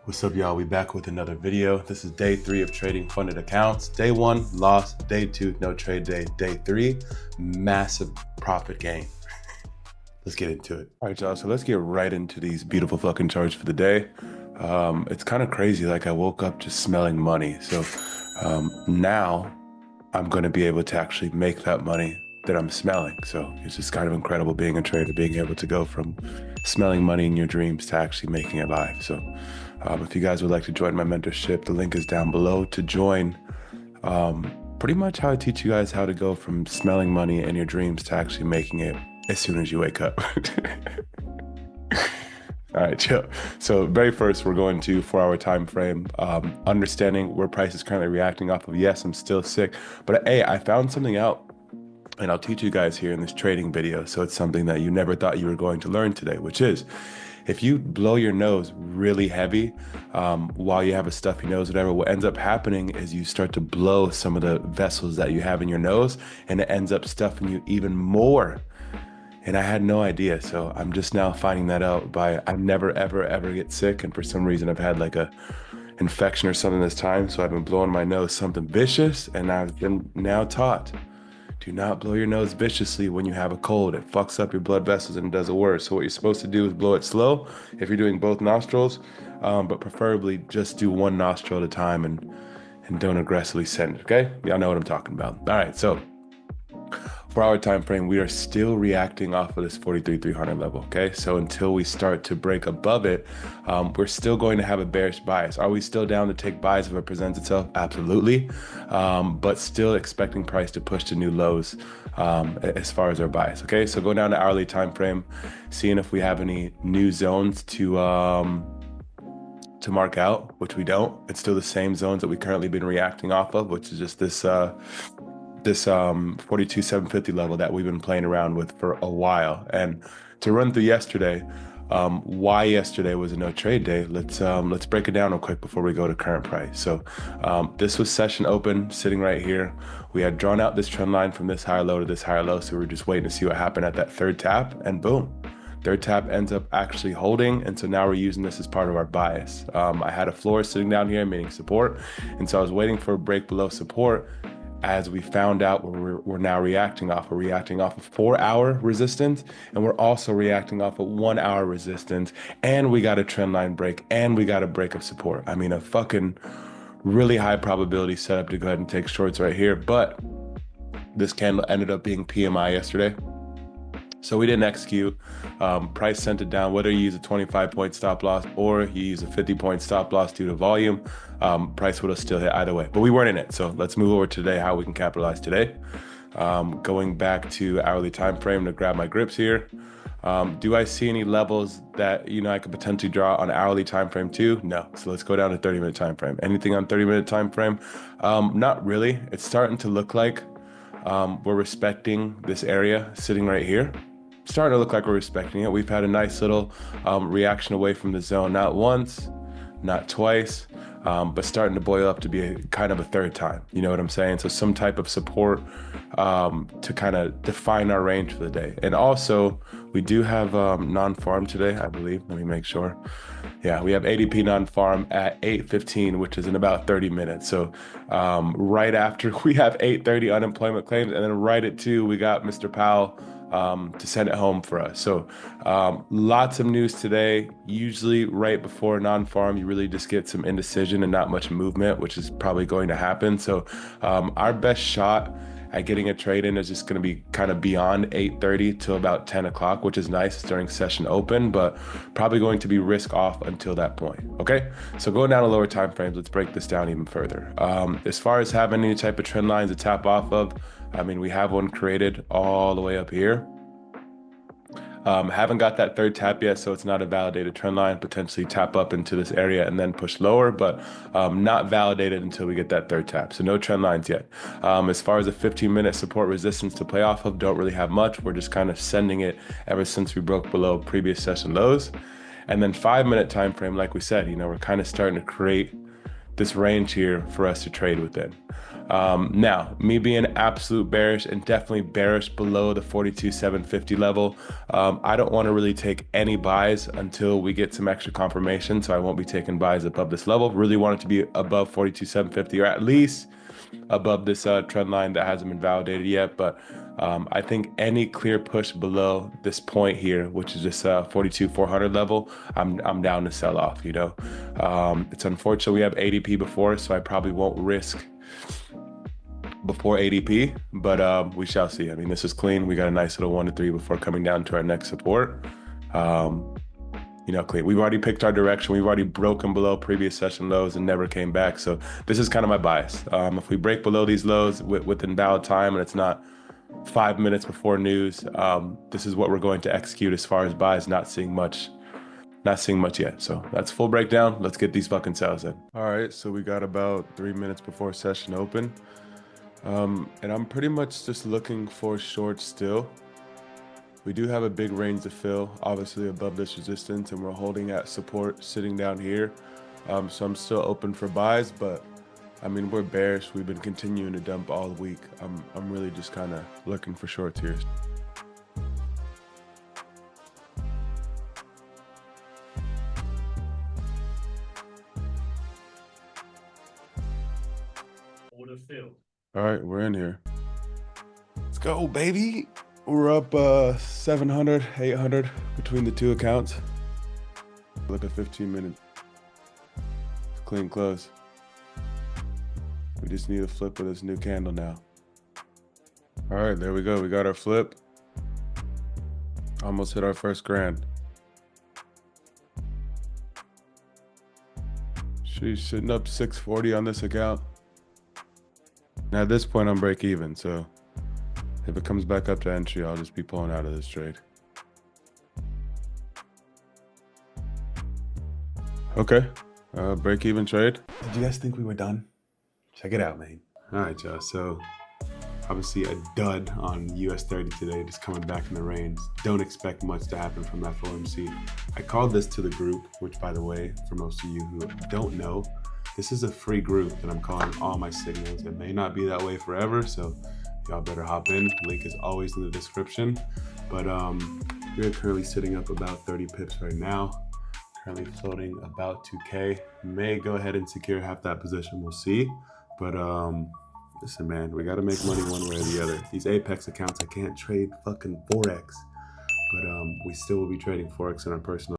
What's up, y'all? We back with another video. This is day 3 of trading funded accounts. Day 1, loss. Day 2, no trade day. Day 3, massive profit gain. Let's get into it. All right, y'all. So let's get right into these beautiful fucking charts for the day. It's kind of crazy. Like I woke up just smelling money. So now I'm going to be able to actually make that money that I'm smelling. So it's just kind of incredible being a trader, being able to go from smelling money in your dreams to actually making it live. So if you guys would like to join my mentorship, the link is down below to join. Pretty much how I teach you guys how to go from smelling money in your dreams to actually making it as soon as you wake up. All right, chill. So very first, we're going to 4-hour time frame, understanding where price is currently reacting off of. Yes, I'm still sick, but hey, I found something out. And I'll teach you guys here in this trading video. So it's something that you never thought you were going to learn today, which is if you blow your nose really heavy while you have a stuffy nose, whatever, what ends up happening is you start to blow some of the vessels that you have in your nose, and it ends up stuffing you even more. And I had no idea. So I'm just now finding that out by I never, ever get sick. And for some reason, I've had like a infection or something this time. So I've been blowing my nose something vicious, and I've been now taught, do not blow your nose viciously when you have a cold. It fucks up your blood vessels and it does it worse. So what you're supposed to do is blow it slow if you're doing both nostrils, but preferably just do one nostril at a time and don't aggressively send it, okay? Y'all know what I'm talking about. All right, so 4-hour time frame, we are still reacting off of this 43,300 level, okay? So until we start to break above it, we're still going to have a bearish bias. Are we still down to take buys if it presents itself? Absolutely, but still expecting price to push to new lows as far as our bias, okay? So go down to hourly time frame, seeing if we have any new zones to mark out, which we don't. It's still the same zones that we currently been reacting off of, which is just this 42,750 level that we've been playing around with for a while. And to run through yesterday, why yesterday was a no trade day, let's break it down real quick before we go to current price. So this was session open, sitting right here. We had drawn out this trend line from this higher low to this higher low, so we were just waiting to see what happened at that third tap, and boom, third tap ends up actually holding. And so now we're using this as part of our bias. I had a floor sitting down here meaning support, and so I was waiting for a break below support. As we found out, we're now reacting off. We're reacting off of 4-hour resistance, and we're also reacting off of 1-hour resistance, and we got a trend line break, and we got a break of support. I mean, a fucking really high probability setup to go ahead and take shorts right here. But this candle ended up being PMI yesterday, so we didn't execute. Price sent it down. Whether you use a 25-point stop loss or you use a 50-point stop loss due to volume, price would have still hit either way, but we weren't in it. So let's move over today, how we can capitalize today. Going back to hourly time frame to grab my grips here. Do I see any levels that I could potentially draw on hourly time frame too? No. So let's go down to 30-minute time frame. Anything on 30-minute time frame? Not really. It's starting to look like we're respecting this area sitting right here. Starting to look like we're respecting it. We've had a nice little reaction away from the zone, not once, not twice, but starting to boil up to be kind of a third time. You know what I'm saying? So some type of support to kind of define our range for the day. And also, we do have non-farm today, I believe. Let me make sure. Yeah, we have ADP non-farm at 8:15, which is in about 30 minutes. So right after we have 8:30 unemployment claims, and then right at 2, we got Mr. Powell to send it home for us. So lots of news today. Usually right before non-farm, you really just get some indecision and not much movement, which is probably going to happen. So our best shot at getting a trade in is just going to be kind of beyond 8:30 till about 10 o'clock, which is nice during session open, but probably going to be risk off until that point. Okay, so going down to lower time frames, let's break this down even further. As far as having any type of trend lines to tap off of, I mean, we have one created all the way up here. Haven't got that third tap yet, so it's not a validated trend line. Potentially tap up into this area and then push lower, but not validated until we get that third tap. So no trend lines yet. As far as a 15-minute support resistance to play off of, don't really have much. We're just kind of sending it ever since we broke below previous session lows. And then 5-minute time frame, like we said, we're kind of starting to create this range here for us to trade within. Now, me being absolute bearish and definitely bearish below the 42,750 level, I don't want to really take any buys until we get some extra confirmation. So I won't be taking buys above this level. Really want it to be above 42,750 or at least above this trend line that hasn't been validated yet. But I think any clear push below this point here, which is this 42,400 level, I'm down to sell off. You know, it's unfortunate we have ADP before, so I probably won't risk before ADP, but we shall see. I mean, this is clean. We got a nice little 1 to 3 before coming down to our next support. You know, clean. We've already picked our direction. We've already broken below previous session lows and never came back. So this is kind of my bias. If we break below these lows within valid time and it's not 5 minutes before news, this is what we're going to execute as far as buys. Not seeing much yet. So that's full breakdown. Let's get these fucking sales in. All right, so we got about 3 minutes before session open. And I'm pretty much just looking for shorts still. We do have a big range to fill, obviously above this resistance, and we're holding at support sitting down here. So I'm still open for buys, but I mean, we're bearish. We've been continuing to dump all week. I'm really just kind of looking for shorts here. Order filled. All right, we're in here. Let's go, baby. We're up 700, 800 between the two accounts. Look at 15 minutes. Clean close. We just need a flip with this new candle now. All right, there we go. We got our flip. Almost hit our first grand. She's sitting up 640 on this account. Now at this point, I'm break even, so if it comes back up to entry, I'll just be pulling out of this trade. Okay, break even trade. Did you guys think we were done? Check it out, man. All right, y'all, so obviously a dud on US 30 today, just coming back in the range. Don't expect much to happen from that FOMC. I called this to the group, which by the way, for most of you who don't know, this is a free group that I'm calling all my signals. It may not be that way forever, so y'all better hop in. Link is always in the description. But we're currently sitting up about 30 pips right now. Currently floating about 2K. May go ahead and secure half that position, we'll see. But listen, man, we gotta make money one way or the other. These Apex accounts, I can't trade fucking Forex. But we still will be trading Forex in our personal